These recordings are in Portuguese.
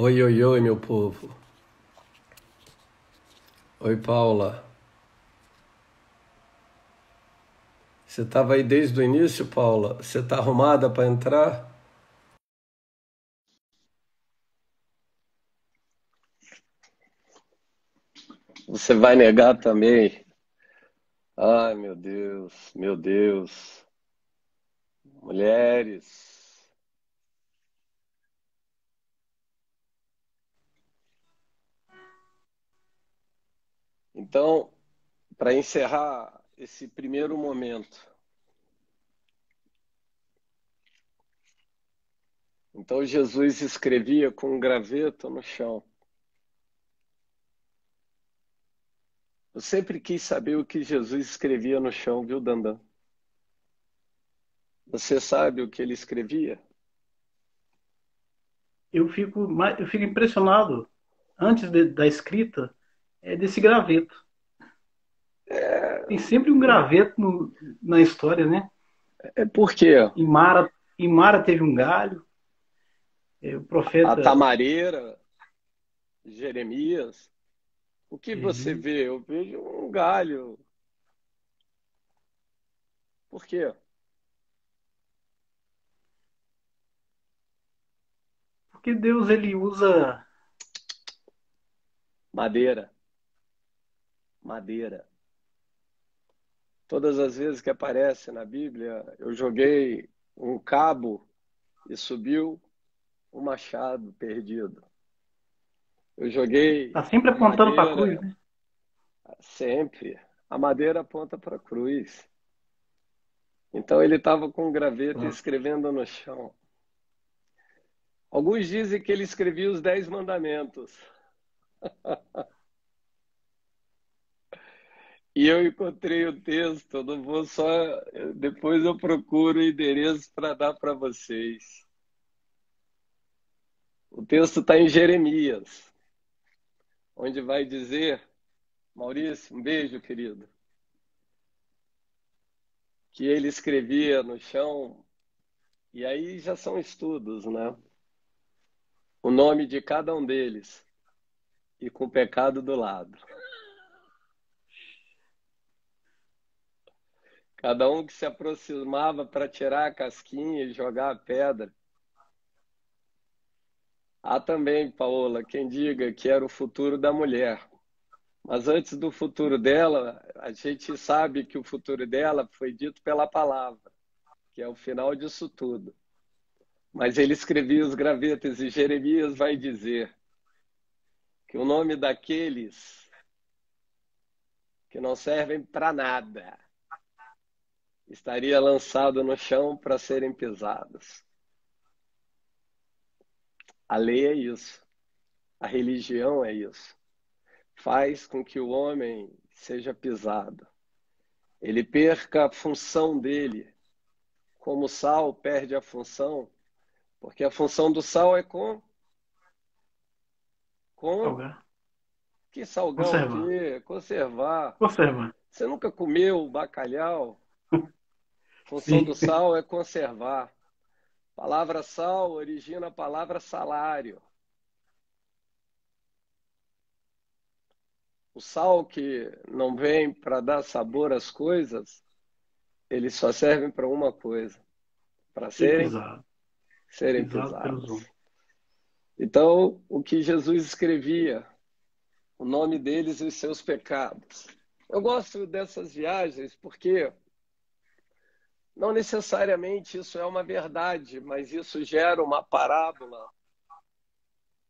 Oi, oi, oi, meu povo. Oi, Paula. Você estava aí desde o início, Paula? Você está arrumada para entrar? Você vai negar também? Ai, meu Deus, meu Deus. Mulheres. Então, para encerrar esse primeiro momento, então Jesus escrevia com um graveto no chão. Eu sempre quis saber o que Jesus escrevia no chão, viu, Dandan? Você sabe o que ele escrevia? Eu fico impressionado antes da escrita desse graveto. Tem sempre um graveto na história, né? É porque Em Mara teve um galho, o a profeta tamareira, Jeremias. O que você Jeremias. vê? Eu vejo um galho. Por quê? Porque Deus ele usa. Madeira, madeira. Todas as vezes que aparece na Bíblia, eu joguei um cabo e subiu um machado perdido. Eu joguei Tá sempre apontando para a cruz, madeira, né? sempre. A madeira aponta para a cruz. Então ele estava com um graveto Ó, escrevendo no chão. Alguns dizem que ele escrevia os 10 mandamentos. E eu encontrei o texto, eu não vou só. Depois eu procuro o endereço para dar para vocês. O texto está em Jeremias, onde vai dizer, Maurício, um beijo, querido, que ele escrevia no chão, e aí já são estudos, né? O nome de cada um deles, e com o pecado do lado. Cada um que se aproximava para tirar a casquinha e jogar a pedra. Há também, Paola, quem diga que era o futuro da mulher. Mas antes do futuro dela, a gente sabe que o futuro dela foi dito pela palavra, que é o final disso tudo. Mas ele escrevia os gravetos e Jeremias vai dizer que o nome daqueles que não servem para nada estaria lançado no chão para serem pisados. A lei é isso, a religião é isso. Faz com que o homem seja pisado. Ele perca a função dele, como o sal perde a função, porque a função do sal é com salgar, que salgar o conservar, quê? Conservar. conservar. Você nunca comeu bacalhau? A função do Sim. sal é conservar. A palavra sal origina a palavra salário. O sal que não vem para dar sabor às coisas, eles só servem para uma coisa, para E serem pisado pelos pisados. homens. Então, o que Jesus escrevia, o nome deles e os seus pecados. Eu gosto dessas viagens porque não necessariamente isso é uma verdade, mas isso gera uma parábola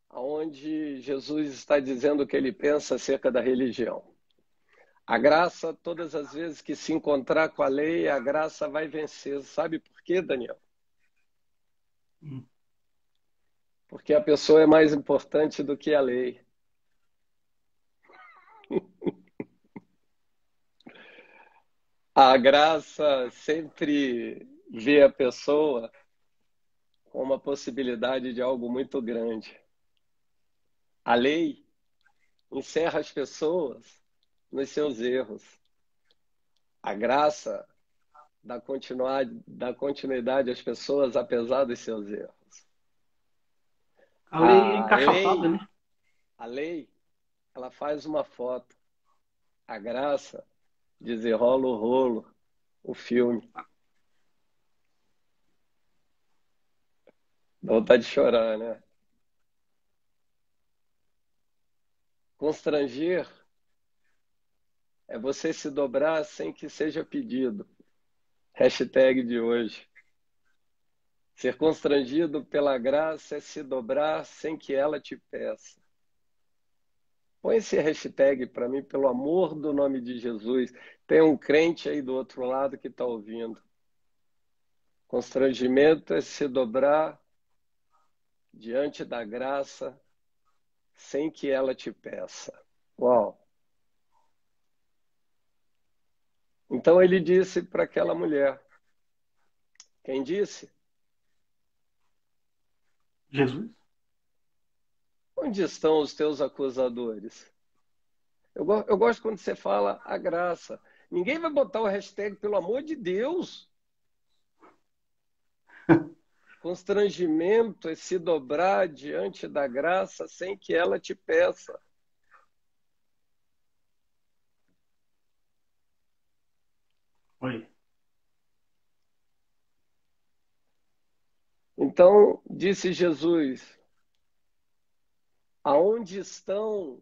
onde Jesus está dizendo o que ele pensa acerca da religião. A graça, todas as vezes que se encontrar com a lei, a graça vai vencer. Sabe por quê, Daniel? Hum. Porque a pessoa é mais importante do que a lei. A graça sempre vê a pessoa com uma possibilidade de algo muito grande. A lei encerra as pessoas nos seus erros. A graça dá continuidade às pessoas apesar dos seus erros. A lei é A encaixotada, lei, né? a lei, ela faz uma foto. A graça desenrola o rolo, o filme. Dá vontade de chorar, né? Constranger é você se dobrar sem que seja pedido. Hashtag de hoje. Ser constrangido pela graça é se dobrar sem que ela te peça. Põe esse hashtag para mim, pelo amor do nome de Jesus. Tem um crente aí do outro lado que está ouvindo. Constrangimento é se dobrar diante da graça sem que ela te peça. Uau! Então ele disse para aquela mulher. Quem disse? Jesus. Onde estão os teus acusadores? Eu gosto quando você fala a graça. Ninguém vai botar o hashtag, pelo amor de Deus. Constrangimento é se dobrar diante da graça sem que ela te peça. Oi. Então, disse Jesus: aonde estão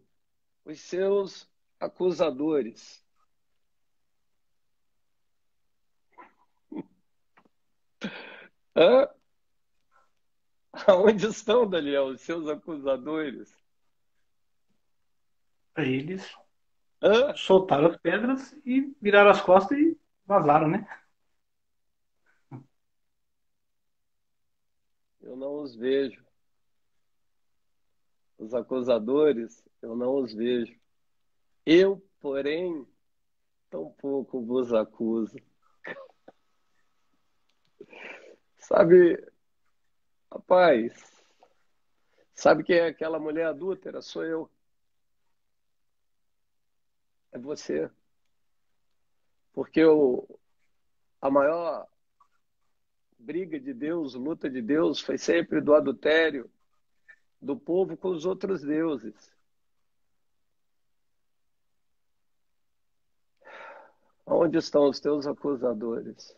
os seus acusadores? Hã? Aonde estão, Daniel, os seus acusadores? Aí eles Hã? soltaram as pedras e viraram as costas e vazaram, né? Eu não os vejo. Os acusadores, eu não os vejo. Eu, porém, tampouco vos acuso. Sabe, rapaz, sabe quem é aquela mulher adúltera? Sou eu. É você. Porque a maior briga de Deus, luta de Deus, foi sempre do adultério do povo com os outros deuses. Onde estão os teus acusadores?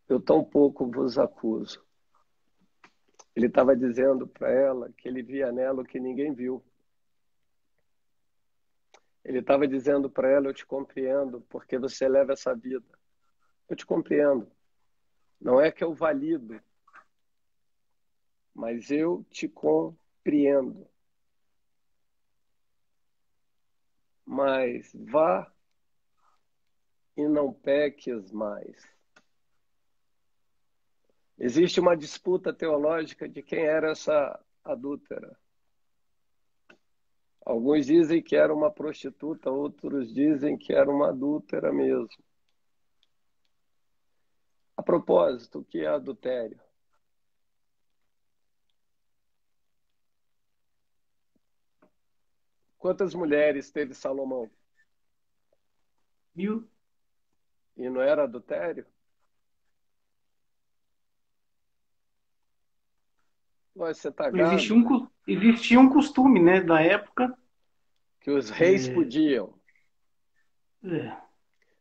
Eu tampouco vos acuso. Ele estava dizendo para ela que ele via nela o que ninguém viu. Ele estava dizendo para ela: eu te compreendo, porque você leva essa vida. Eu te compreendo. Não é que eu valido, mas eu te compreendo. Mas vá e não peques mais. Existe uma disputa teológica de quem era essa adúltera. Alguns dizem que era uma prostituta, outros dizem que era uma adúltera mesmo. A propósito, o que é adultério? Quantas mulheres teve Salomão? Viu? E não era adultério? Você está grávida? Existia um costume, né, da época. Que os reis É, podiam, é,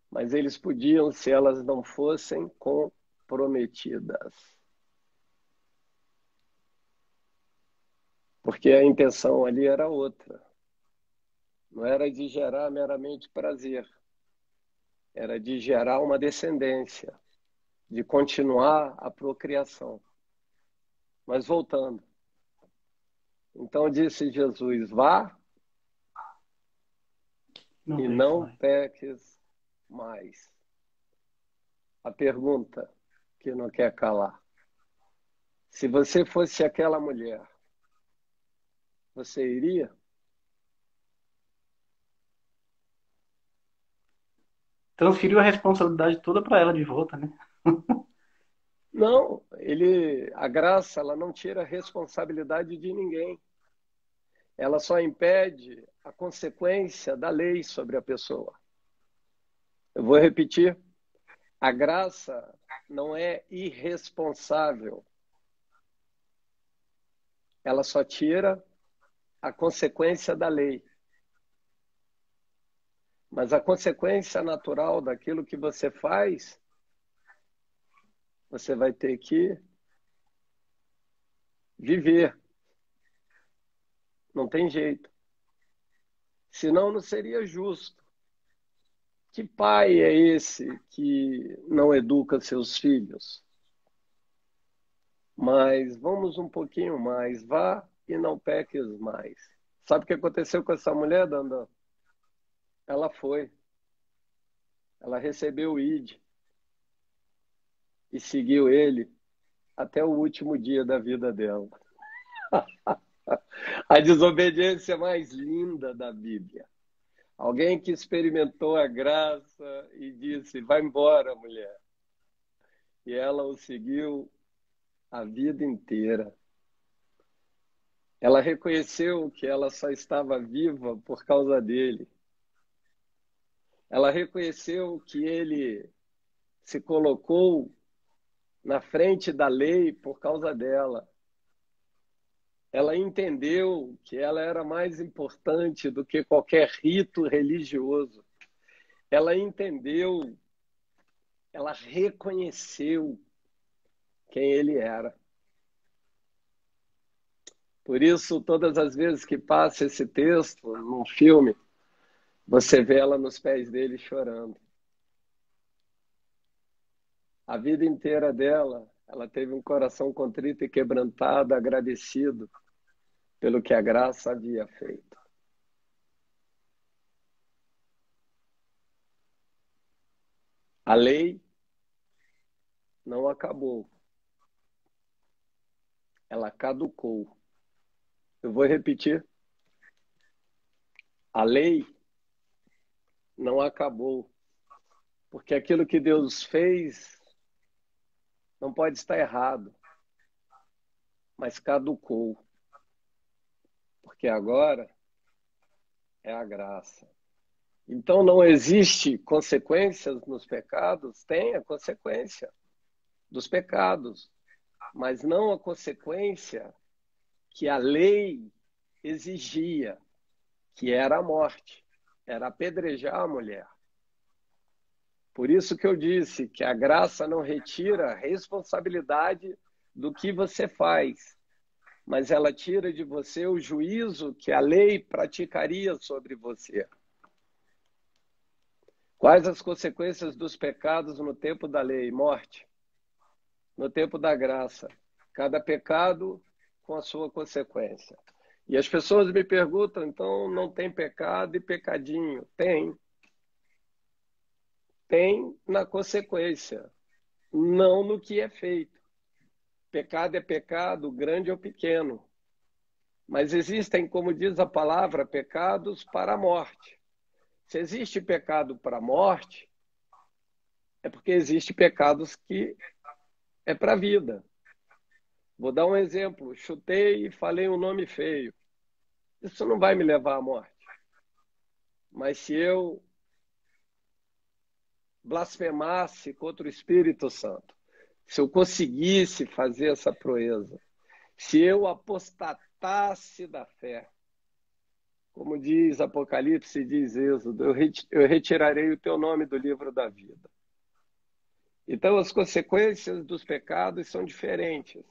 mas eles podiam se elas não fossem comprometidas. Porque a intenção ali era outra. Não era de gerar meramente prazer. Era de gerar uma descendência, de continuar a procriação. Mas voltando. Então disse Jesus: vá não e peques não mais. peques mais. A pergunta que não quer calar. Se você fosse aquela mulher, você iria? Transferiu a responsabilidade toda para ela de volta, né? Não, a graça, ela não tira a responsabilidade de ninguém. Ela só impede a consequência da lei sobre a pessoa. Eu vou repetir. A graça não é irresponsável. ela só tira a consequência da lei. Mas a consequência natural daquilo que você faz, você vai ter que viver. Não tem jeito. Senão não seria justo. Que pai é esse que não educa seus filhos? Mas vamos um pouquinho mais. Vá e não peques mais. Sabe o que aconteceu com essa mulher, Dandan? Ela foi. Ela recebeu o ID e seguiu ele até o último dia da vida dela. A desobediência mais linda da Bíblia. Alguém que experimentou a graça e disse: vai embora, mulher. E ela o seguiu a vida inteira. Ela reconheceu que ela só estava viva por causa dele. Ela reconheceu que ele se colocou na frente da lei por causa dela. Ela entendeu que ela era mais importante do que qualquer rito religioso. Ela entendeu, ela reconheceu quem ele era. Por isso, todas as vezes que passa esse texto num filme, você vê ela nos pés dele chorando. A vida inteira dela, ela teve um coração contrito e quebrantado, agradecido pelo que a graça havia feito. A lei não acabou. Ela caducou. Eu vou repetir. A lei não acabou. Porque aquilo que Deus fez não pode estar errado, mas caducou. Porque agora é a graça. Então não existe consequências nos pecados? Tem a consequência dos pecados, mas não a consequência que a lei exigia, que era a morte, era apedrejar a mulher. Por isso que eu disse que a graça não retira a responsabilidade do que você faz, mas ela tira de você o juízo que a lei praticaria sobre você. Quais as consequências dos pecados no tempo da lei? Morte. No tempo da graça, cada pecado com a sua consequência. E as pessoas me perguntam, então não tem pecado e pecadinho? Tem. Tem na consequência, não no que é feito. Pecado é pecado, grande ou pequeno. Mas existem, como diz a palavra, pecados para a morte. Se existe pecado para a morte, é porque existe pecados que é para a vida. Vou dar um exemplo. Chutei e falei um nome feio. Isso não vai me levar à morte. Mas se eu blasfemasse contra o Espírito Santo, se eu conseguisse fazer essa proeza, se eu apostatasse da fé, como diz Apocalipse, diz Êxodo, eu retirarei o teu nome do livro da vida. Então, as consequências dos pecados são diferentes.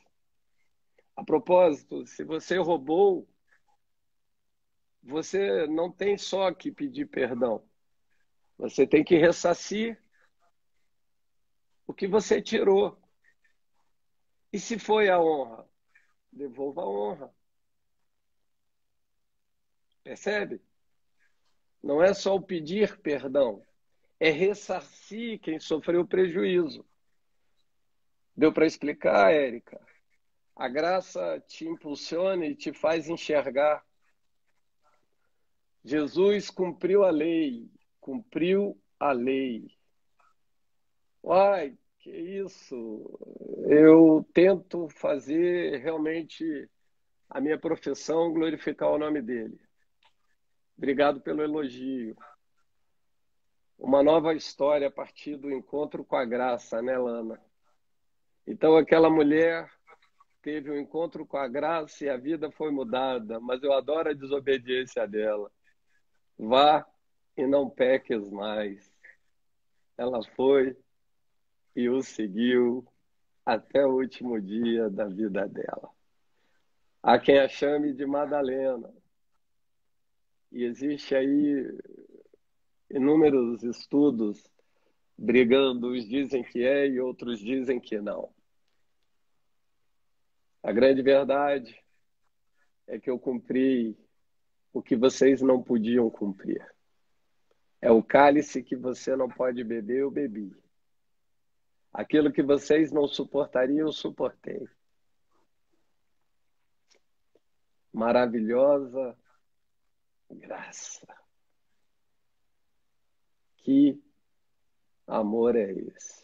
A propósito, se você roubou, você não tem só que pedir perdão. Você tem que ressarcir o que você tirou. E se foi a honra? Devolva a honra. Percebe? Não é só o pedir perdão, é ressarcir quem sofreu prejuízo. Deu para explicar, Érica? A graça te impulsiona e te faz enxergar. Jesus cumpriu a lei, cumpriu a lei. Uai, que isso! Eu tento fazer realmente a minha profissão glorificar o nome dele. Obrigado pelo elogio. Uma nova história a partir do encontro com a graça, né, Lana? Então, aquela mulher teve um encontro com a graça e a vida foi mudada, mas eu adoro a desobediência dela. Vá e não peques mais. Ela foi e o seguiu até o último dia da vida dela. Há quem a chame de Madalena. E existe aí inúmeros estudos brigando, uns dizem que é e outros dizem que não. A grande verdade é que eu cumpri o que vocês não podiam cumprir. É o cálice que você não pode beber, eu bebi. Aquilo que vocês não suportariam, eu suportei. Maravilhosa graça. Que amor é esse?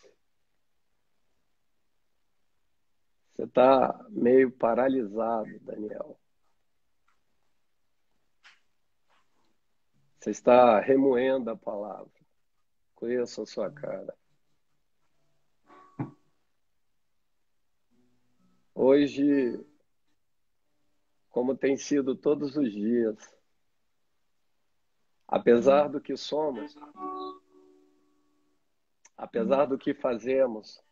Você está meio paralisado, Daniel. Você está remoendo a palavra. Conheço a sua cara. Hoje, como tem sido todos os dias, apesar do que somos, apesar do que fazemos,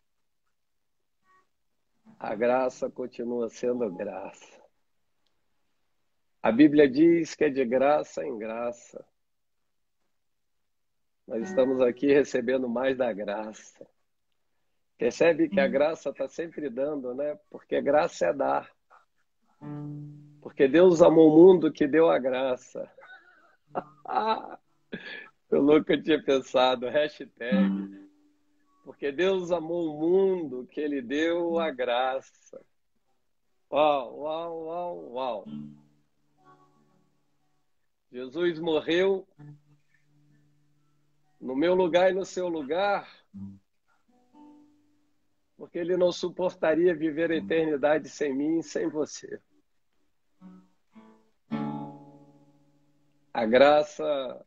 a graça continua sendo graça. A Bíblia diz que é de graça em graça. Nós estamos aqui recebendo mais da graça. Percebe que a graça está sempre dando, né? Porque graça é dar. Porque Deus amou o mundo que deu a graça. Eu nunca tinha pensado. Hashtag. Porque Deus amou o mundo que Ele deu a graça. Uau, uau, uau, uau. Jesus morreu no meu lugar e no seu lugar, porque Ele não suportaria viver a eternidade sem mim e sem você. A graça,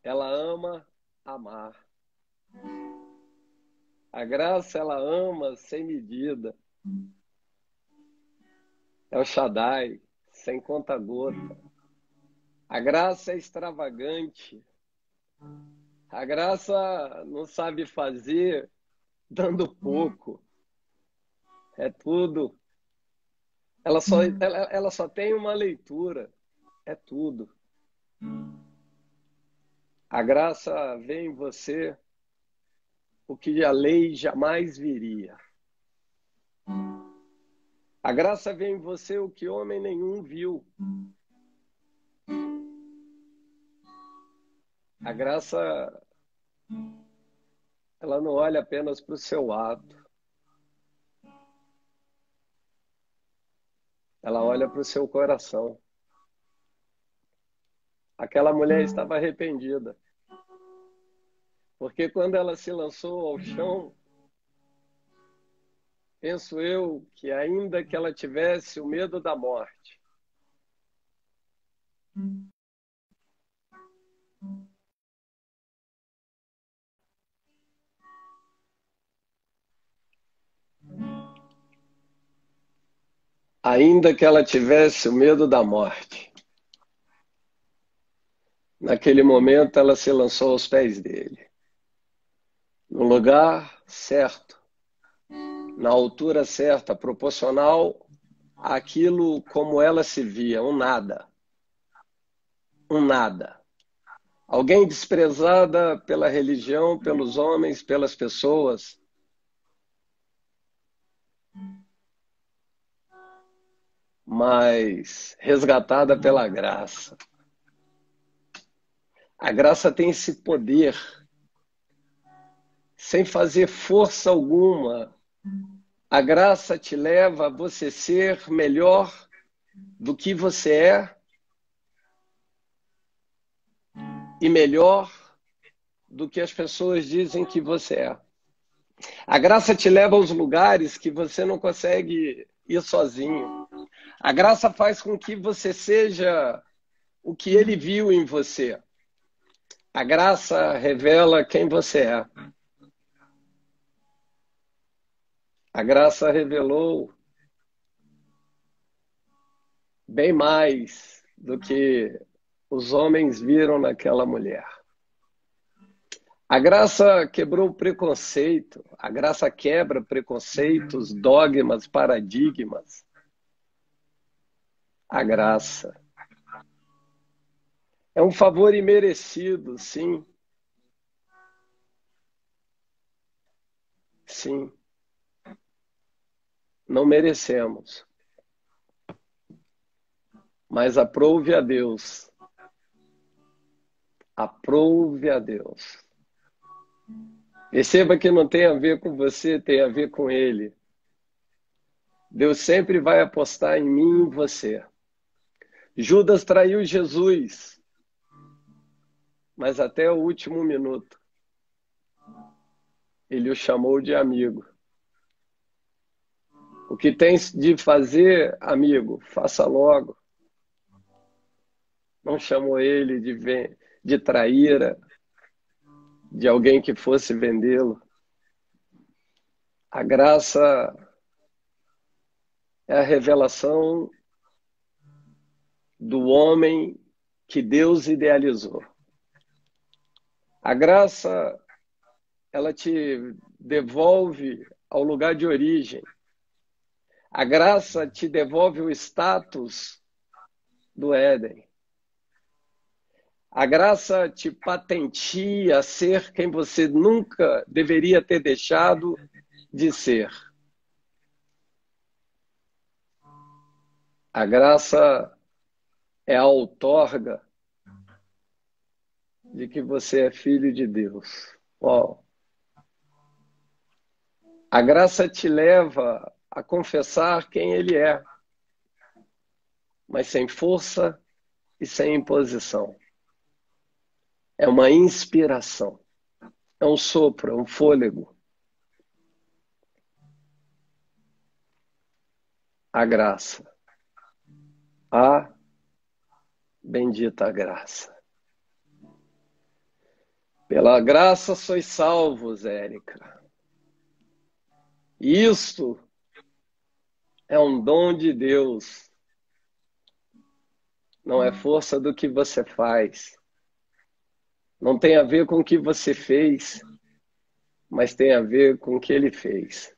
ela ama amar. A graça, ela ama sem medida. É o Shaddai, sem conta-gota. A graça é extravagante. A graça não sabe fazer dando pouco. É tudo. Ela só tem uma leitura. É tudo. A graça vê em você o que a lei jamais viria. A graça vê em você o que homem nenhum viu. A graça, ela não olha apenas para o seu ato. Ela olha para o seu coração. Aquela mulher estava arrependida. Porque quando ela se lançou ao chão, penso eu que ainda que ela tivesse o medo da morte, ainda que ela tivesse o medo da morte, naquele momento ela se lançou aos pés dele. No lugar certo, na altura certa, proporcional àquilo como ela se via, um nada. Um nada. Alguém desprezada pela religião, pelos homens, pelas pessoas. Mas resgatada pela graça. A graça tem esse poder, sem fazer força alguma. A graça te leva a você ser melhor do que você é e melhor do que as pessoas dizem que você é. A graça te leva aos lugares que você não consegue ir sozinho. A graça faz com que você seja o que Ele viu em você. A graça revela quem você é. A graça revelou bem mais do que os homens viram naquela mulher. A graça quebrou o preconceito, a graça quebra preconceitos, dogmas, paradigmas. A graça é um favor imerecido, sim. Sim. Não merecemos. Mas aprove a Deus. Aprove a Deus. Perceba que não tem a ver com você, tem a ver com Ele. Deus sempre vai apostar em mim e em você. Judas traiu Jesus, mas até o último minuto ele o chamou de amigo. O que tens de fazer, amigo, faça logo. Não chamou ele de traíra, de alguém que fosse vendê-lo. A graça é a revelação do homem que Deus idealizou. A graça, ela te devolve ao lugar de origem. A graça te devolve o status do Éden. A graça te patenteia a ser quem você nunca deveria ter deixado de ser. A graça é a outorga de que você é filho de Deus. Uau. A graça te leva a confessar quem Ele é, mas sem força e sem imposição. É uma inspiração, é um sopro, é um fôlego. A graça. A bendita graça. Pela graça sois salvos, Érica. Isto é um dom de Deus. Não é força do que você faz. Não tem a ver com o que você fez, mas tem a ver com o que Ele fez.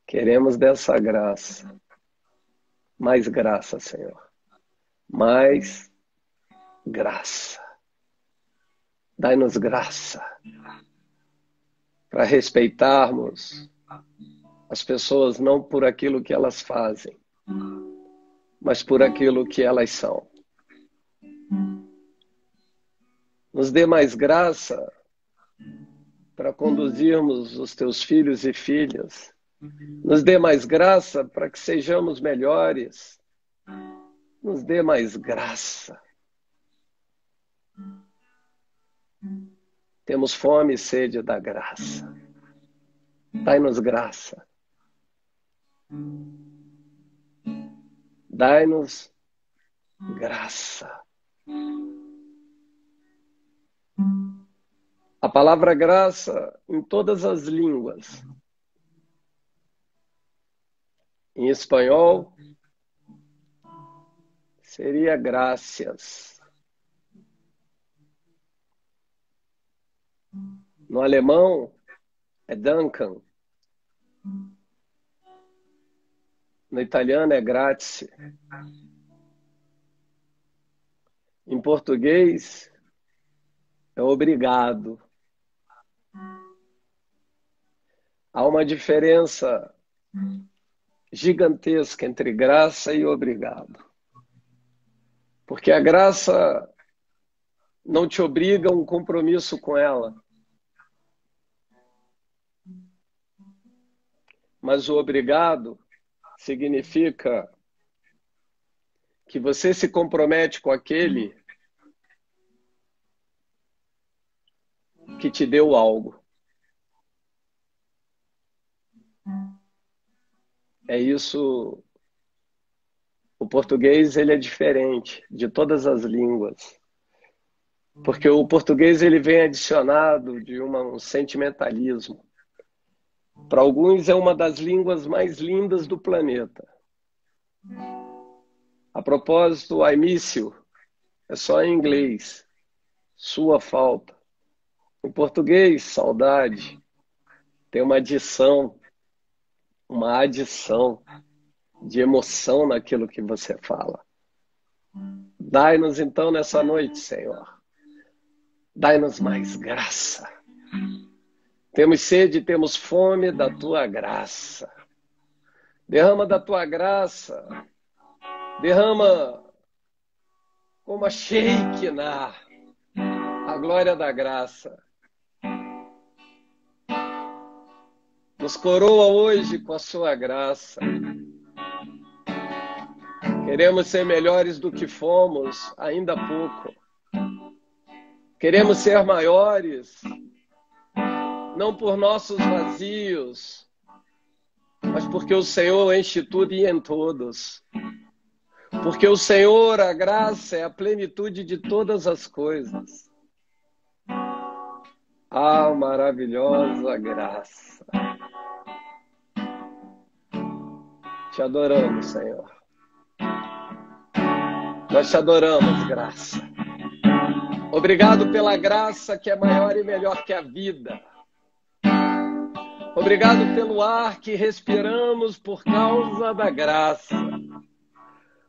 Queremos dessa graça. Mais graça, Senhor. Mais graça. Dai-nos graça para respeitarmos as pessoas não por aquilo que elas fazem, mas por aquilo que elas são. Nos dê mais graça para conduzirmos os teus filhos e filhas. Nos dê mais graça para que sejamos melhores. Nos dê mais graça. Temos fome e sede da graça. Dai-nos graça. Dai-nos graça. A palavra graça em todas as línguas. Em espanhol, seria gracias. No alemão, é Danken. No italiano, é grazie. Em português, é obrigado. Há uma diferença gigantesca entre graça e obrigado. Porque a graça não te obriga a um compromisso com ela. Mas o obrigado significa que você se compromete com aquele que te deu algo. É isso. O português, ele é diferente de todas as línguas. Porque o português, ele vem adicionado de um sentimentalismo. Para alguns é uma das línguas mais lindas do planeta. A propósito, I miss you é só em inglês. Sua falta. Em português, saudade. Tem uma adição de emoção naquilo que você fala. Dai-nos então nessa noite, Senhor. Dai-nos mais graça. Temos sede, temos fome da tua graça. Derrama da tua graça. Derrama como a Shekinah, a glória da graça. Nos coroa hoje com a sua graça. Queremos ser melhores do que fomos ainda há pouco. Queremos ser maiores, não por nossos vazios, mas porque o Senhor enche tudo e em todos. Porque o Senhor, a graça, é a plenitude de todas as coisas. Ah, maravilhosa graça. Te adoramos, Senhor. Nós te adoramos, graça. Obrigado pela graça que é maior e melhor que a vida. Obrigado pelo ar que respiramos por causa da graça.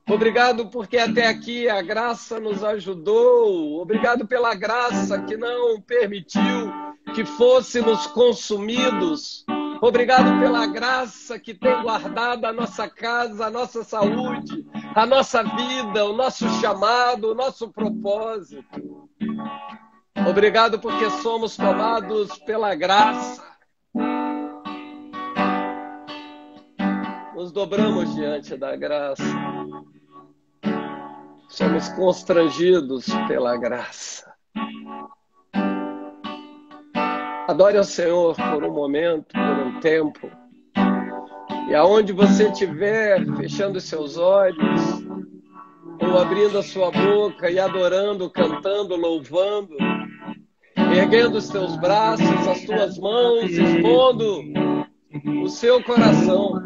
Obrigado porque até aqui a graça nos ajudou. Obrigado pela graça que não permitiu que fôssemos consumidos. Obrigado pela graça que tem guardado a nossa casa, a nossa saúde, a nossa vida, o nosso chamado, o nosso propósito. Obrigado porque somos tomados pela graça. Nos dobramos diante da graça. Somos constrangidos pela graça. Adore ao Senhor por um momento, por um tempo. E aonde você estiver, fechando os seus olhos, ou abrindo a sua boca e adorando, cantando, louvando, erguendo os teus braços, as tuas mãos, expondo o seu coração.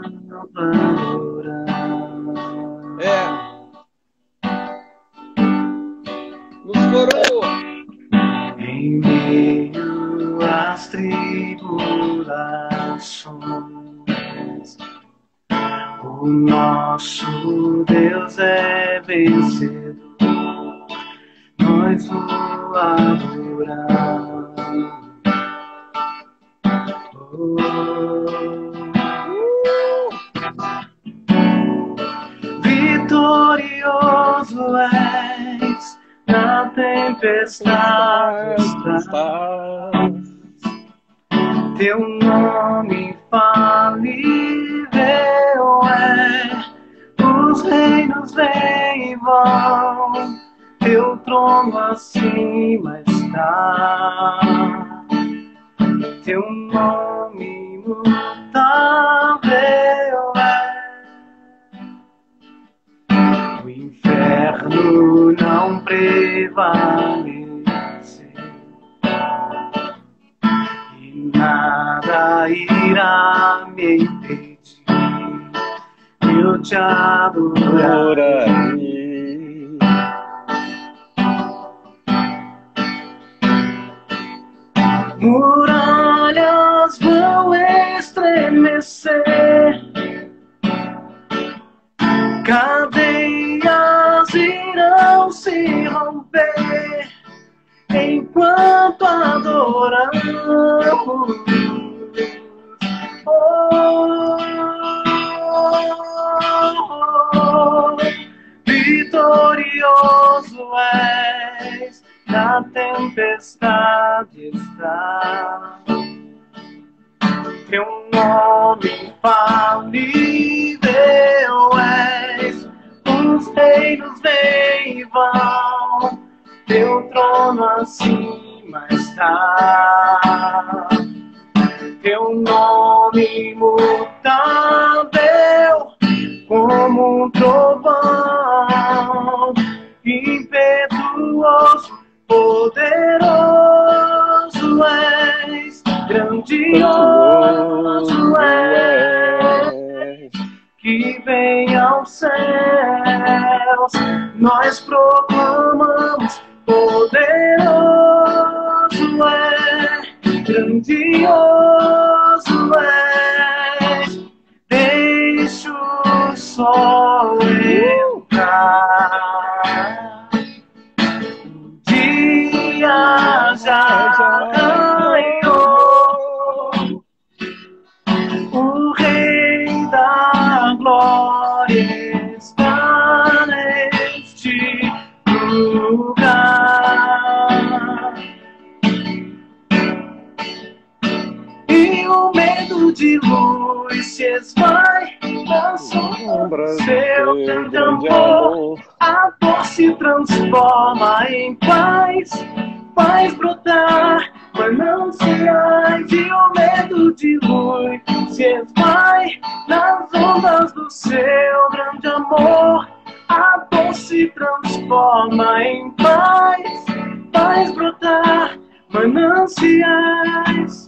Nos coroa. Em meio às tribulações, o nosso Deus é vencedor. Nós o adoramos. Vitorioso és, na tempestade estás. Teu nome infalível é, os reinos vêm e vão, teu trono acima está. Teu nome imutável é, o inferno não prevalece e nada irá me impedir. Eu te adorarei. Muralhas vão estremecer, cadeias irão se romper enquanto adoramos. Vitorioso és, na tempestade está. Teu nome infalível és, os reinos vêm e vão, teu trono acima está. Teu nome imutável, como um trovão, impetuoso, poderoso és, grandioso és, que vem aos céus, nós proclamamos, poderoso é, grandioso és, deixa o sol entrar, o dia já raiou, o Rei da Glória está neste lugar. E o medo de luz se esvai na sombra do seu grande amor. A dor se transforma em paz, faz brotar mananciais. E o medo de luz se esvai nas ondas do seu grande amor. A dor se transforma em paz, faz brotar mananciais.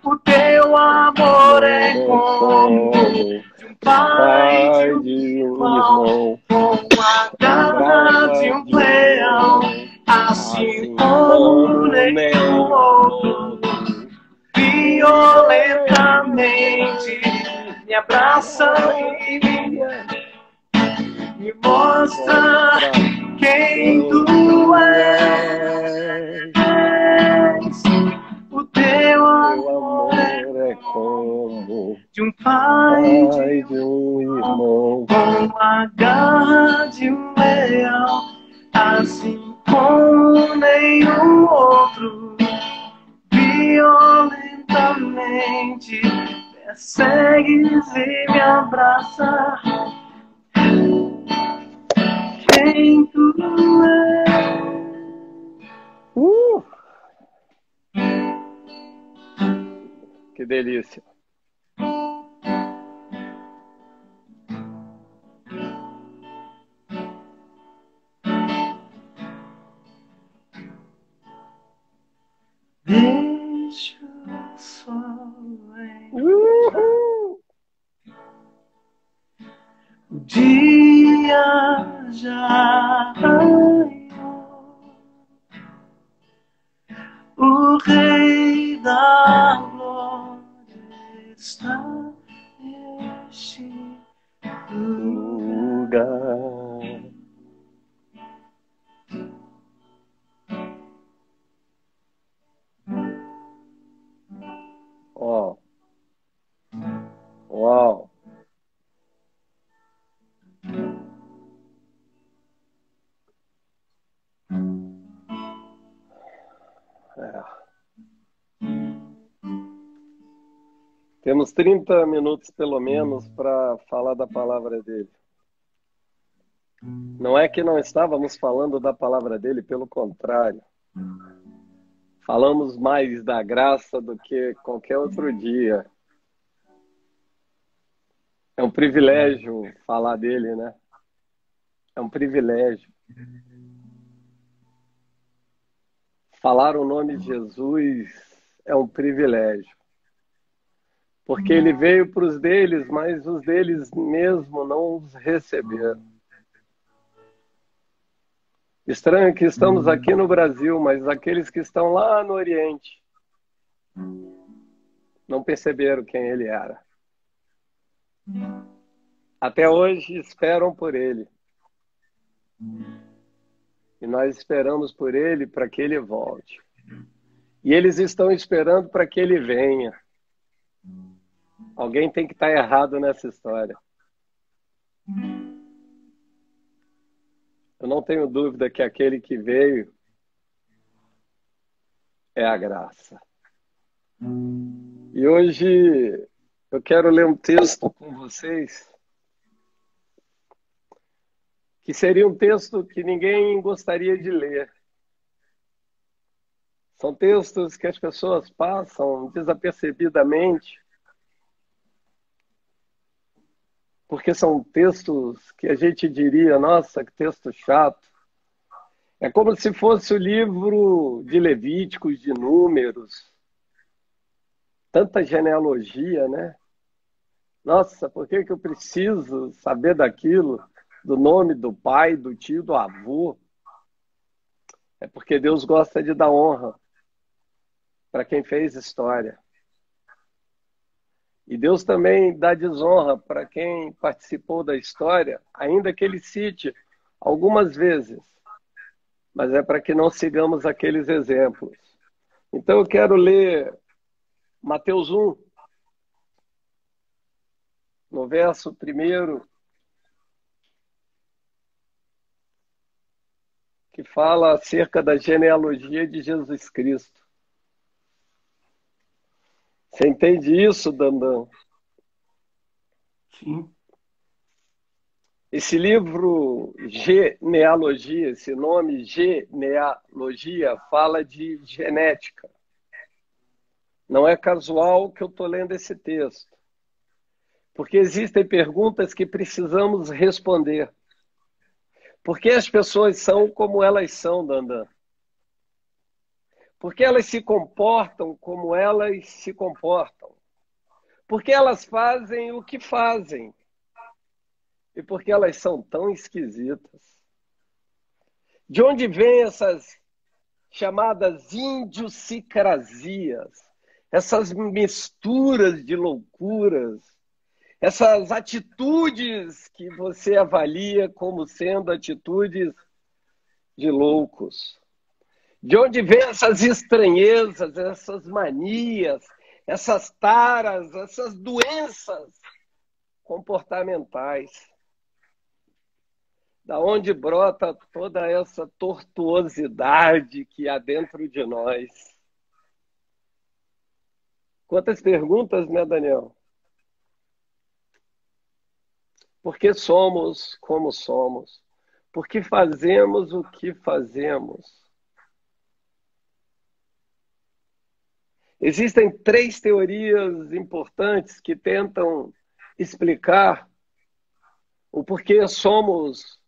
O teu amor é como de um pai, de um irmão, com a garra de um leão, assim como nenhum outro. Violentamente me abraça e me mostra quem tu és. O teu amor é como de um pai, de um irmão, com a garra de um leão, assim como nenhum outro. Violentamente persegues e me abraça. Quem tu és? Que delícia. Deixa o sol o dia já raiou, o Rei da Glória está neste lugar. Ó. Uau. Temos 30 minutos, pelo menos, para falar da palavra dele. Não é que não estávamos falando da palavra dele, pelo contrário. Falamos mais da graça do que qualquer outro dia. É um privilégio falar dele, né? É um privilégio. Falar o nome de Jesus é um privilégio. Porque ele veio para os deles, mas os deles mesmo não os receberam. Estranho que estamos aqui no Brasil, mas aqueles que estão lá no Oriente não perceberam quem ele era. Até hoje esperam por ele. E nós esperamos por ele para que ele volte. E eles estão esperando para que ele venha. Alguém tem que estar errado nessa história. Eu não tenho dúvida que aquele que veio é a graça. E hoje eu quero ler um texto com vocês que seria um texto que ninguém gostaria de ler. São textos que as pessoas passam desapercebidamente, porque são textos que a gente diria, nossa, que texto chato. É como se fosse o livro de Levíticos, de Números, Tanta genealogia, né? Nossa, por que que eu preciso saber daquilo, do nome do pai, do tio, do avô? É porque Deus gosta de dar honra para quem fez história. E Deus também dá desonra para quem participou da história, ainda que ele cite algumas vezes, mas é para que não sigamos aqueles exemplos. Então eu quero ler Mateus 1, no verso 1, que fala acerca da genealogia de Jesus Cristo. Você entende isso, Dandan? Sim. Esse livro Genealogia, esse nome Genealogia, fala de genética. Não é casual que eu estou lendo esse texto, porque existem perguntas que precisamos responder. Por que as pessoas são como elas são, Dandan? Por que elas se comportam como elas se comportam? Por que elas fazem o que fazem? E por que elas são tão esquisitas? De onde vêm essas chamadas idiosincrasias, essas misturas de loucuras, essas atitudes que você avalia como sendo atitudes de loucos? De onde vêm essas estranhezas, essas manias, essas taras, essas doenças comportamentais? Da onde brota toda essa tortuosidade que há dentro de nós? Quantas perguntas, né, Daniel? Por que somos como somos? Por que fazemos o que fazemos? Existem 3 teorias importantes que tentam explicar o porquê somos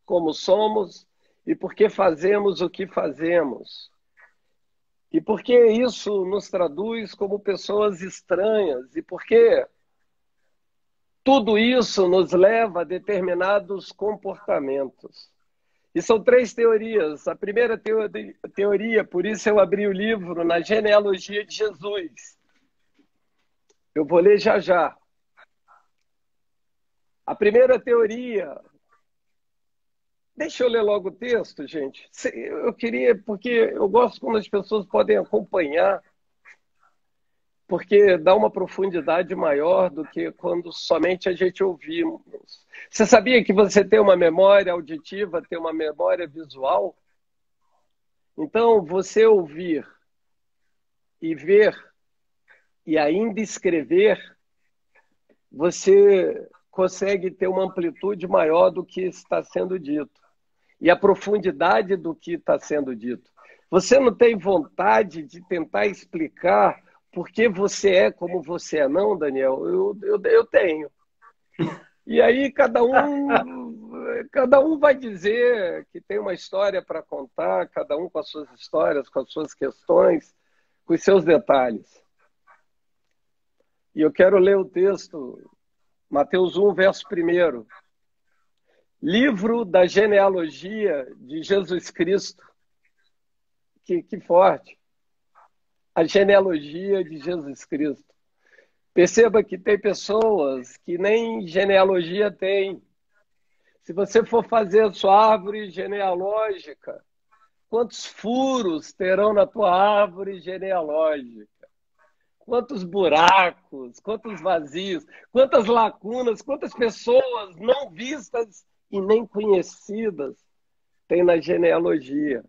como somos e por que fazemos o que fazemos. E por que isso nos traduz como pessoas estranhas e por que tudo isso nos leva a determinados comportamentos. E são 3 teorias. A primeira teoria, por isso eu abri o livro na genealogia de Jesus. Eu vou ler já já. A primeira teoria... Deixa eu ler logo o texto, gente. Eu queria, porque eu gosto quando as pessoas podem acompanhar, porque dá uma profundidade maior do que quando somente a gente ouvimos. Você sabia que você tem uma memória auditiva, tem uma memória visual? Então, você ouvir e ver e ainda escrever, você consegue ter uma amplitude maior do que está sendo dito e a profundidade do que está sendo dito. Você não tem vontade de tentar explicar por que você é como você é, não, Daniel? Eu tenho. E aí cada um vai dizer que tem uma história para contar, cada um com as suas histórias, com as suas questões, com os seus detalhes. E eu quero ler o texto, Mateus 1, verso 1. Livro da genealogia de Jesus Cristo. Que forte. A genealogia de Jesus Cristo. Perceba que tem pessoas que nem genealogia têm. Se você for fazer a sua árvore genealógica, quantos furos terão na tua árvore genealógica? Quantos buracos, quantos vazios, quantas lacunas, quantas pessoas não vistas e nem conhecidas tem na genealogia.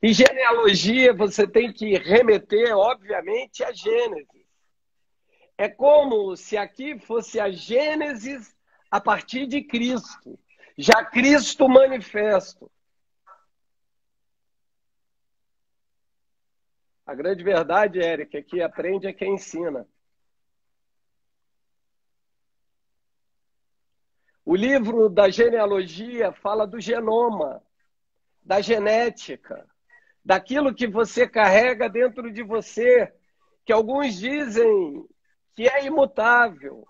E genealogia você tem que remeter, obviamente, a Gênesis. É como se aqui fosse a Gênesis a partir de Cristo. Já Cristo manifesto. A grande verdade, Érica, é que aprende é quem ensina. O livro da genealogia fala do genoma, da genética, daquilo que você carrega dentro de você que alguns dizem que é imutável.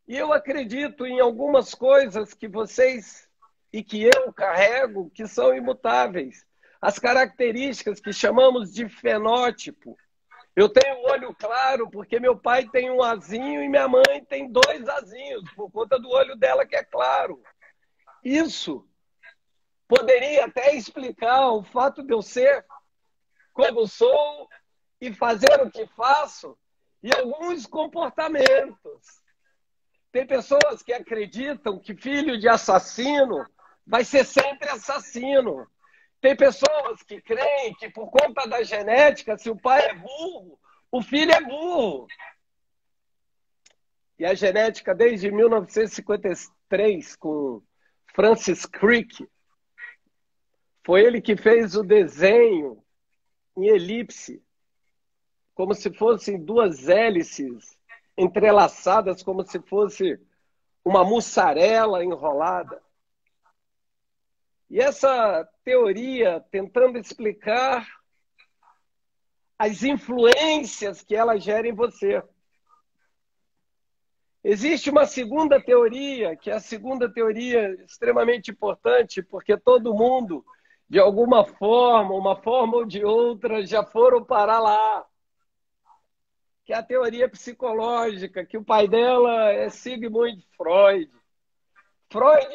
E eu acredito em algumas coisas que vocês e que eu carrego que são imutáveis. As características que chamamos de fenótipo. Eu tenho o olho claro porque meu pai tem um azinho e minha mãe tem 2 azinhos, por conta do olho dela que é claro. Isso poderia até explicar o fato de eu ser como sou e fazer o que faço e alguns comportamentos. Tem pessoas que acreditam que filho de assassino vai ser sempre assassino. Tem pessoas que creem que por conta da genética, se o pai é burro, o filho é burro. E a genética desde 1953 com Francis Crick, foi ele que fez o desenho em elipse, como se fossem 2 hélices entrelaçadas, como se fosse uma mussarela enrolada. E essa teoria tentando explicar as influências que ela gera em você. Existe uma segunda teoria, que é a segunda teoria extremamente importante, porque todo mundo, de alguma forma, uma forma ou de outra, já foram parar lá. Que é a teoria psicológica, que o pai dela é Sigmund Freud. Freud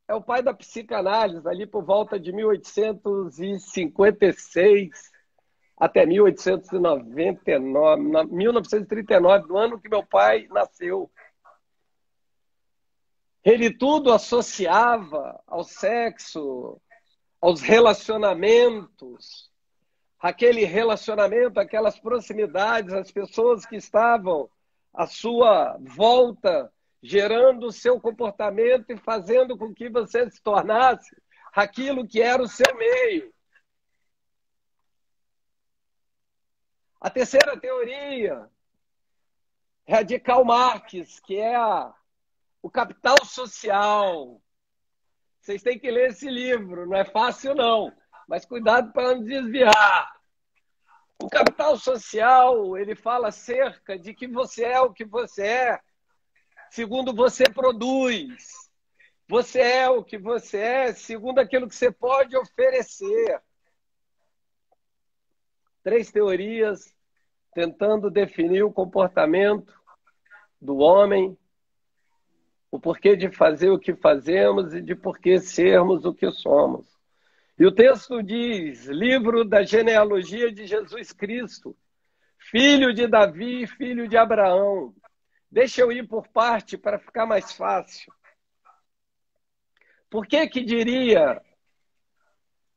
é o pai da psicanálise, ali por volta de 1856 até 1899, 1939, no ano que meu pai nasceu. Ele tudo associava ao sexo, aos relacionamentos, aquele relacionamento, aquelas proximidades, as pessoas que estavam à sua volta, gerando o seu comportamento e fazendo com que você se tornasse aquilo que era o seu meio. A terceira teoria é a de Karl Marx, que é o Capital Social. Vocês têm que ler esse livro, não é fácil não, mas cuidado para não desviar. O Capital Social, ele fala acerca de que você é o que você é, segundo você produz. Você é o que você é, segundo aquilo que você pode oferecer. 3 teorias tentando definir o comportamento do homem, o porquê de fazer o que fazemos e de porquê sermos o que somos. E o texto diz, livro da genealogia de Jesus Cristo, filho de Davi, filho de Abraão. Deixa eu ir por parte para ficar mais fácil. Por que que diria,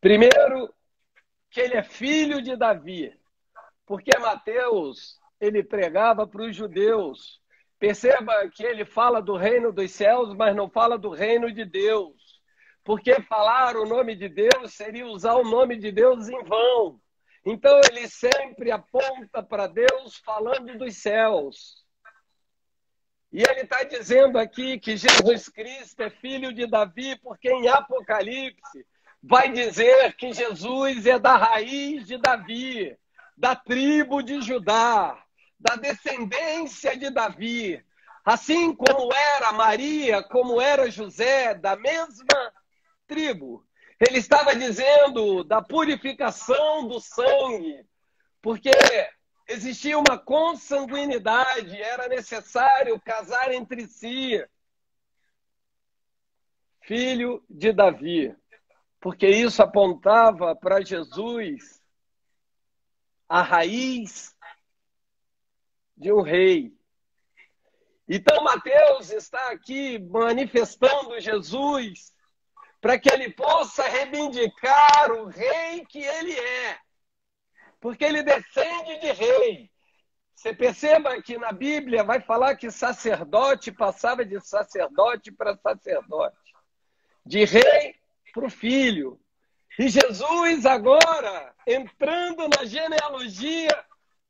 primeiro, que ele é filho de Davi? Porque Mateus, ele pregava para os judeus. Perceba que ele fala do reino dos céus, mas não fala do reino de Deus. Porque falar o nome de Deus seria usar o nome de Deus em vão. Então ele sempre aponta para Deus falando dos céus. E ele está dizendo aqui que Jesus Cristo é filho de Davi, porque em Apocalipse vai dizer que Jesus é da raiz de Davi, da tribo de Judá, da descendência de Davi. Assim como era Maria, como era José, da mesma tribo. Ele estava dizendo da purificação do sangue, porque existia uma consanguinidade, era necessário casar entre si. Filho de Davi, porque isso apontava para Jesus, a raiz de um rei. Então Mateus está aqui manifestando Jesus para que ele possa reivindicar o rei que ele é. Porque ele descende de rei. Você perceba que na Bíblia vai falar que sacerdote passava de sacerdote para sacerdote. De rei para o filho. E Jesus agora entrando na genealogia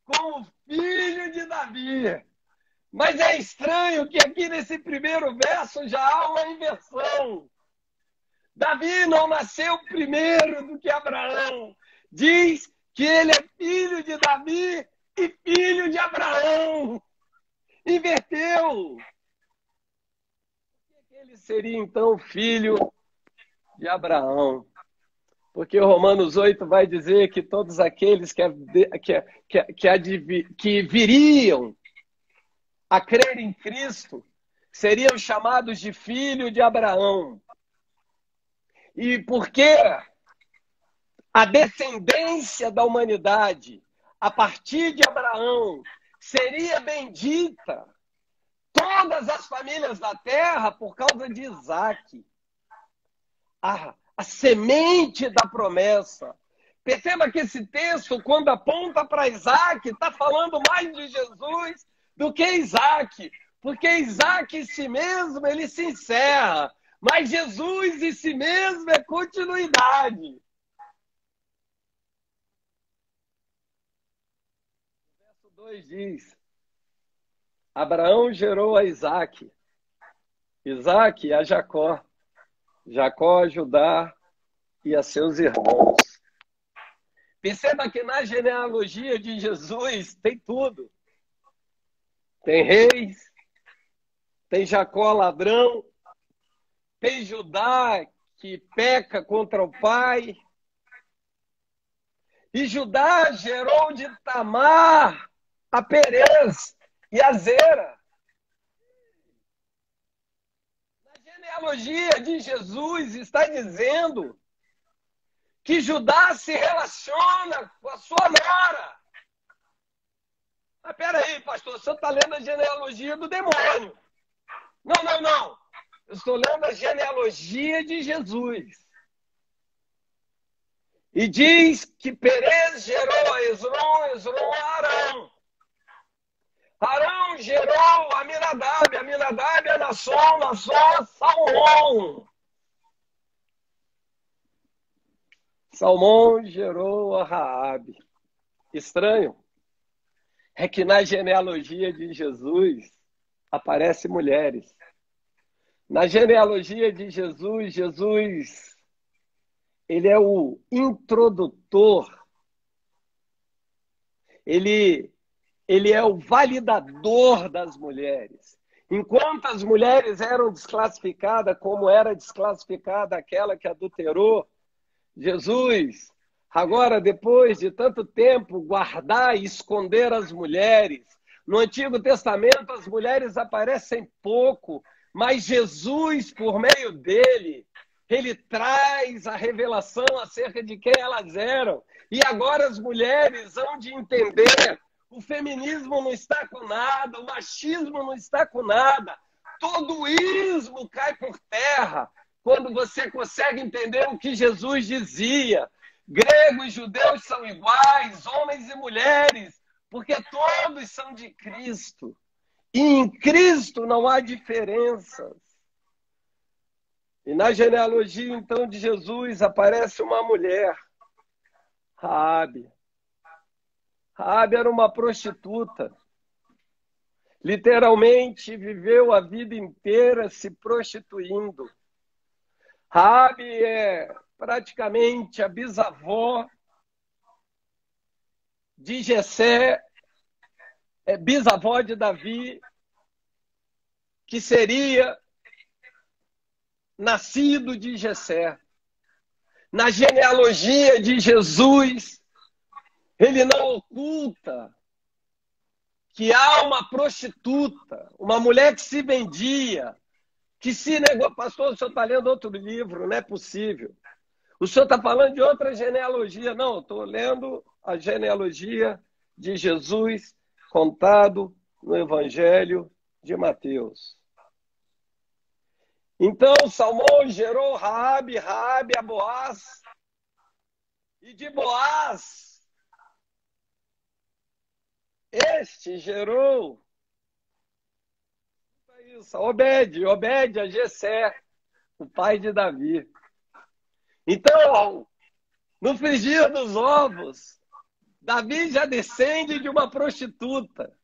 como filho de Davi. Mas é estranho que aqui nesse primeiro verso já há uma inversão. Davi não nasceu primeiro do que Abraão. Diz que ele é filho de Davi e filho de Abraão. Inverteu. Ele seria, então, filho de Abraão. Porque Romanos 8 vai dizer que todos aqueles que viriam a crer em Cristo seriam chamados de filho de Abraão. E porque a descendência da humanidade, a partir de Abraão, seria bendita, todas as famílias da terra, por causa de Isaac. A semente da promessa. Perceba que esse texto, quando aponta para Isaac, está falando mais de Jesus do que Isaac. Porque Isaac em si mesmo, ele se encerra. Mas Jesus em si mesmo é continuidade. O verso 2 diz: Abraão gerou a Isaac, Isaac a Jacó, Jacó a Judá e a seus irmãos. Perceba que na genealogia de Jesus tem tudo. Tem reis, tem Jacó ladrão, tem Judá que peca contra o pai. E Judá gerou de Tamar a Perez e a Zera. Na genealogia de Jesus está dizendo que Judá se relaciona com a sua nora. Mas peraí, pastor, o senhor está lendo a genealogia do demônio. Não. Eu estou lendo a genealogia de Jesus. E diz que Perez gerou a Esrom a Arão. Arão gerou a Aminadab a Nasson a Salmão. Salmão gerou a Raabe. Estranho é que na genealogia de Jesus aparecem mulheres. Na genealogia de Jesus, ele é o introdutor. Ele é o validador das mulheres. Enquanto as mulheres eram desclassificadas, como era desclassificada aquela que adulterou, Jesus, agora, depois de tanto tempo, guardar e esconder as mulheres. No Antigo Testamento, as mulheres aparecem pouco, mas Jesus, por meio dele, ele traz a revelação acerca de quem elas eram. E agora as mulheres hão de entender: o feminismo não está com nada, o machismo não está com nada. Todo o ismo cai por terra quando você consegue entender o que Jesus dizia. Gregos e judeus são iguais, homens e mulheres, porque todos são de Cristo. E em Cristo não há diferenças. E na genealogia, então, de Jesus, aparece uma mulher, Raabe. Raabe era uma prostituta. Literalmente, viveu a vida inteira se prostituindo. Raabe é praticamente a bisavó de Jessé, é bisavó de Davi, que seria nascido de Jessé. Na genealogia de Jesus, ele não oculta que há uma prostituta, uma mulher que se vendia, que se negou. Pastor, o senhor está lendo outro livro, não é possível. O senhor está falando de outra genealogia. Não, eu estou lendo a genealogia de Jesus contado no Evangelho de Mateus. Então, Salmão gerou Raabe a Boaz, e de Boaz, este gerou Obed a Jessé, o pai de Davi. Então, no frigir dos ovos, Davi já descende de uma prostituta.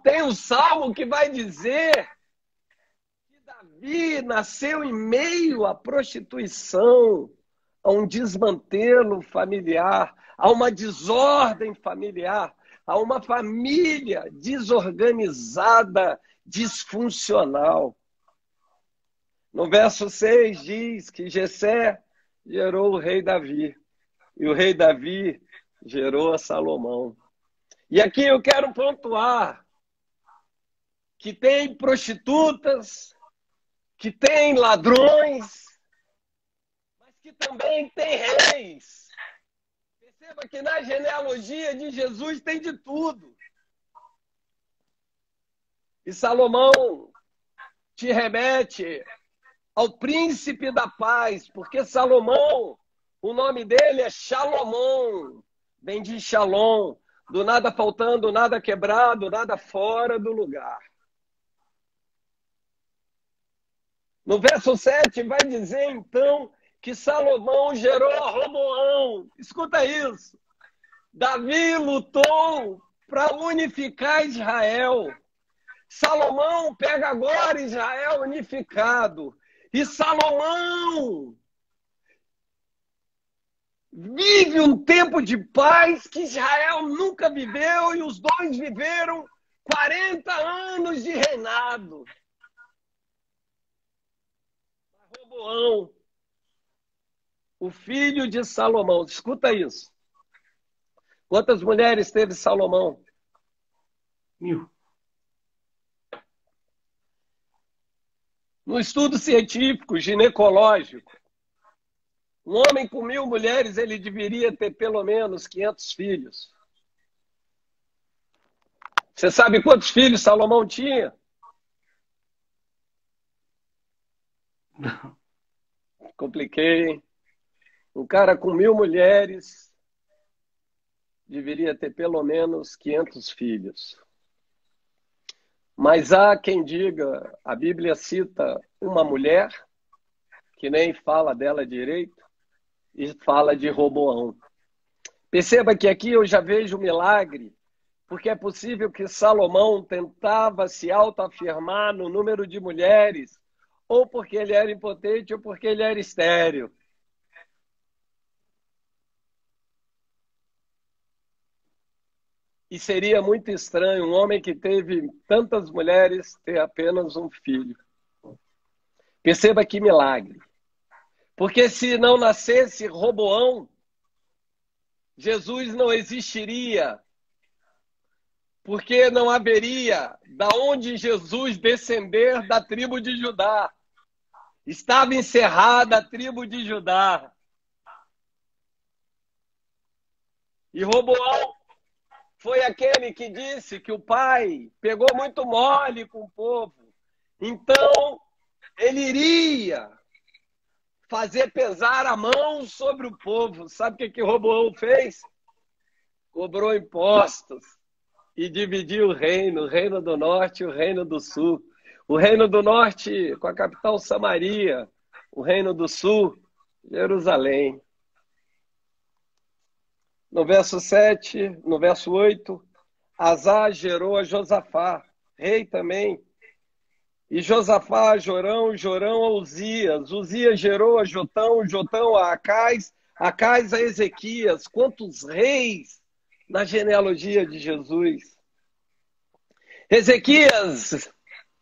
Tem um salmo que vai dizer que Davi nasceu em meio à prostituição, a um desmantelo familiar. Há uma desordem familiar, há uma família desorganizada, disfuncional. No verso 6 diz que Jessé gerou o rei Davi, e o rei Davi gerou a Salomão. E aqui eu quero pontuar que tem prostitutas, que tem ladrões, mas que também tem reis. Perceba que na genealogia de Jesus tem de tudo. E Salomão te remete ao príncipe da paz, porque Salomão, o nome dele é Shalomon, vem de Shalom, do nada faltando, nada quebrado, nada fora do lugar. No verso 7 vai dizer, então, que Salomão gerou a Roboão. Escuta isso. Davi lutou para unificar Israel. Salomão pega agora Israel unificado. E Salomão vive um tempo de paz que Israel nunca viveu e os dois viveram 40 anos de reinado. Roboão, o filho de Salomão, escuta isso. Quantas mulheres teve Salomão? 1000. No estudo científico, ginecológico, um homem com 1000 mulheres, ele deveria ter pelo menos 500 filhos. Você sabe quantos filhos Salomão tinha? Não. Compliquei, hein? Um cara com 1000 mulheres deveria ter pelo menos 500 filhos. Mas há quem diga, a Bíblia cita uma mulher, que nem fala dela direito, e fala de Roboão. Perceba que aqui eu já vejo um milagre, porque é possível que Salomão tentava se autoafirmar no número de mulheres, ou porque ele era impotente, ou porque ele era estéril. E seria muito estranho um homem que teve tantas mulheres ter apenas um filho. Perceba que milagre. Porque se não nascesse Roboão, Jesus não existiria. Porque não haveria da onde Jesus descender da tribo de Judá. Estava encerrada a tribo de Judá. E Roboão foi aquele que disse que o pai pegou muito mole com o povo. Então, ele iria fazer pesar a mão sobre o povo. Sabe o que Roboão fez? Cobrou impostos e dividiu o reino do norte e o reino do sul. O reino do norte com a capital Samaria, o reino do sul, Jerusalém. No verso 7, no verso 8, Azá gerou a Josafá, rei também. E Josafá a Jorão, Jorão a Uzias. Uzias gerou a Jotão, Jotão a Acais, Acais a Ezequias. Quantos reis na genealogia de Jesus. Ezequias,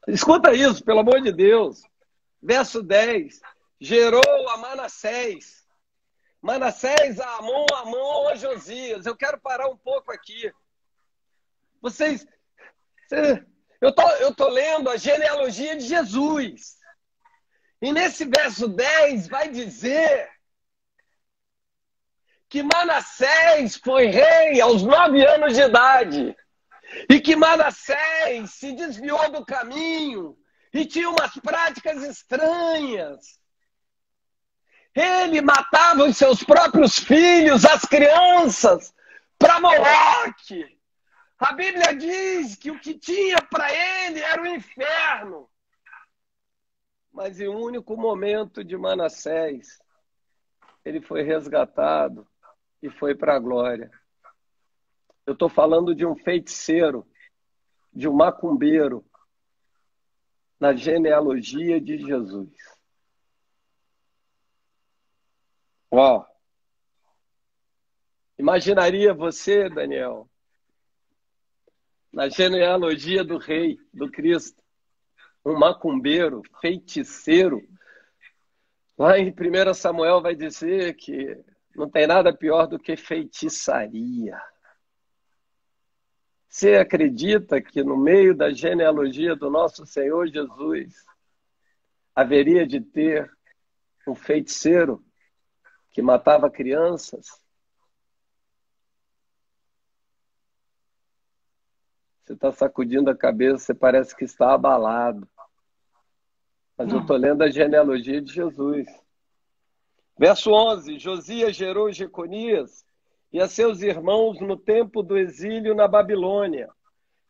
escuta isso, pelo amor de Deus. Verso 10, gerou a Manassés. Manassés a Amon, Amon a Josias. Eu quero parar um pouco aqui. Eu tô lendo a genealogia de Jesus. E nesse verso 10 vai dizer que Manassés foi rei aos 9 anos de idade. E que Manassés se desviou do caminho e tinha umas práticas estranhas. Ele matava os seus próprios filhos, as crianças, para Moloque. A Bíblia diz que o que tinha para ele era o inferno. Mas em um único momento de Manassés, ele foi resgatado e foi para a glória. Eu estou falando de um feiticeiro, de um macumbeiro, na genealogia de Jesus. Ó, Imaginaria você, Daniel, na genealogia do rei, do Cristo, um macumbeiro, feiticeiro. Lá em 1 Samuel vai dizer que não tem nada pior do que feitiçaria. Você acredita que no meio da genealogia do nosso Senhor Jesus haveria de ter um feiticeiro que matava crianças? Você está sacudindo a cabeça, você parece que está abalado. Mas eu estou lendo a genealogia de Jesus. Verso 11, Josias gerou Jeconias e a seus irmãos no tempo do exílio na Babilônia.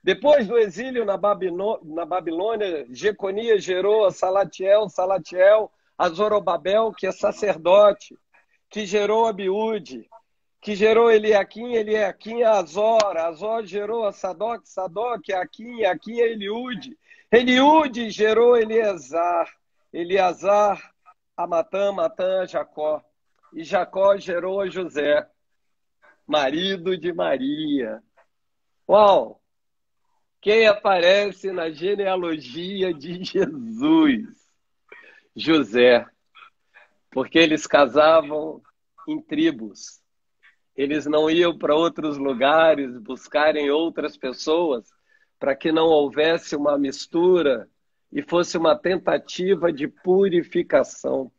Depois do exílio na Babilônia, Jeconias gerou a Salatiel, Salatiel a Zorobabel, que é sacerdote, que gerou Abiúde, que gerou Eliaquim, Eliaquim a Azor, Azor gerou a Sadoc, Sadoc a Aquim, Aquim a Eliúde, Eliúde gerou Eleazar, Eleazar a Matã, Matã a Jacó, e Jacó gerou a José, marido de Maria. Uau! Quem aparece na genealogia de Jesus? José, porque eles casavam em tribos. Eles não iam para outros lugares buscarem outras pessoas para que não houvesse uma mistura e fosse uma tentativa de purificação.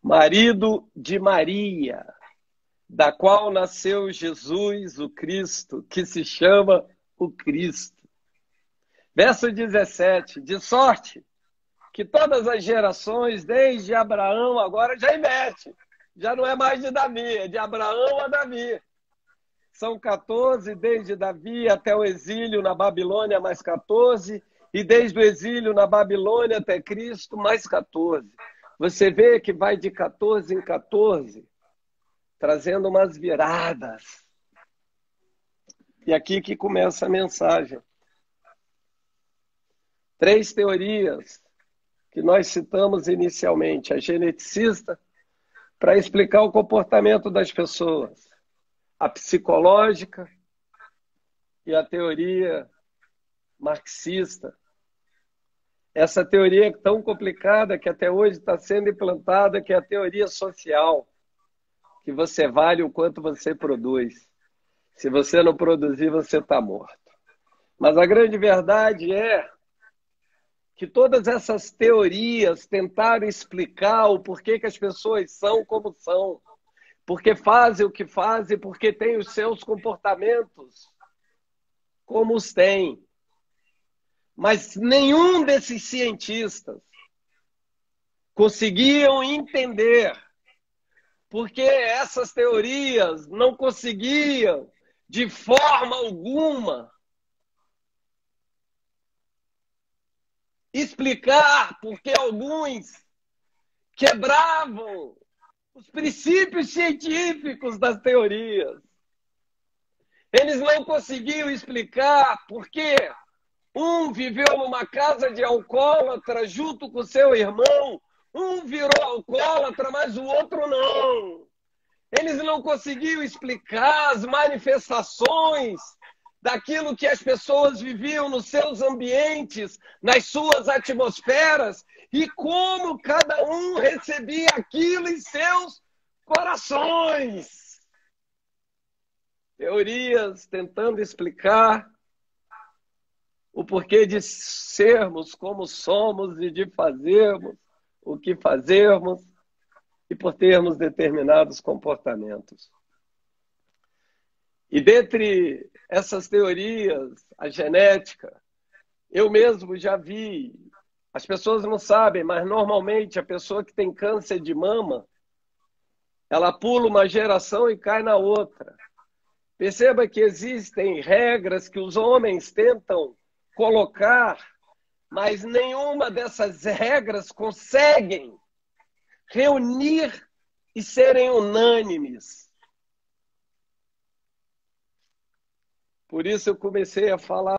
Marido de Maria, da qual nasceu Jesus, o Cristo, que se chama o Cristo. Verso 17, de sorte que todas as gerações, desde Abraão, agora já mete. Já não é mais de Davi, é de Abraão a Davi. São 14, desde Davi até o exílio na Babilônia, mais 14. E desde o exílio na Babilônia até Cristo, mais 14. Você vê que vai de 14 em 14, trazendo umas viradas. E aqui que começa a mensagem. 3 teorias que nós citamos inicialmente. A geneticista, para explicar o comportamento das pessoas. A psicológica e a teoria marxista. Essa teoria é tão complicada que até hoje está sendo implantada, que é a teoria social, que você vale o quanto você produz. Se você não produzir, você está morto. Mas a grande verdade é que todas essas teorias tentaram explicar o porquê que as pessoas são como são, porque fazem o que fazem, porque têm os seus comportamentos como os têm. Mas nenhum desses cientistas conseguiam entender porque essas teorias não conseguiam, de forma alguma, explicar porque alguns quebravam os princípios científicos das teorias. Eles não conseguiam explicar por que um viveu numa casa de alcoólatra junto com seu irmão, um virou alcoólatra, mas o outro não. Eles não conseguiam explicar as manifestações daquilo que as pessoas viviam nos seus ambientes, nas suas atmosferas, e como cada um recebia aquilo em seus corações. Teorias tentando explicar o porquê de sermos como somos e de fazermos o que fazermos e por termos determinados comportamentos. E dentre essas teorias, a genética, eu mesmo já vi, as pessoas não sabem, mas normalmente a pessoa que tem câncer de mama, ela pula uma geração e cai na outra. Perceba que existem regras que os homens tentam colocar, mas nenhuma dessas regras conseguem reunir e serem unânimes. Por isso eu comecei a falar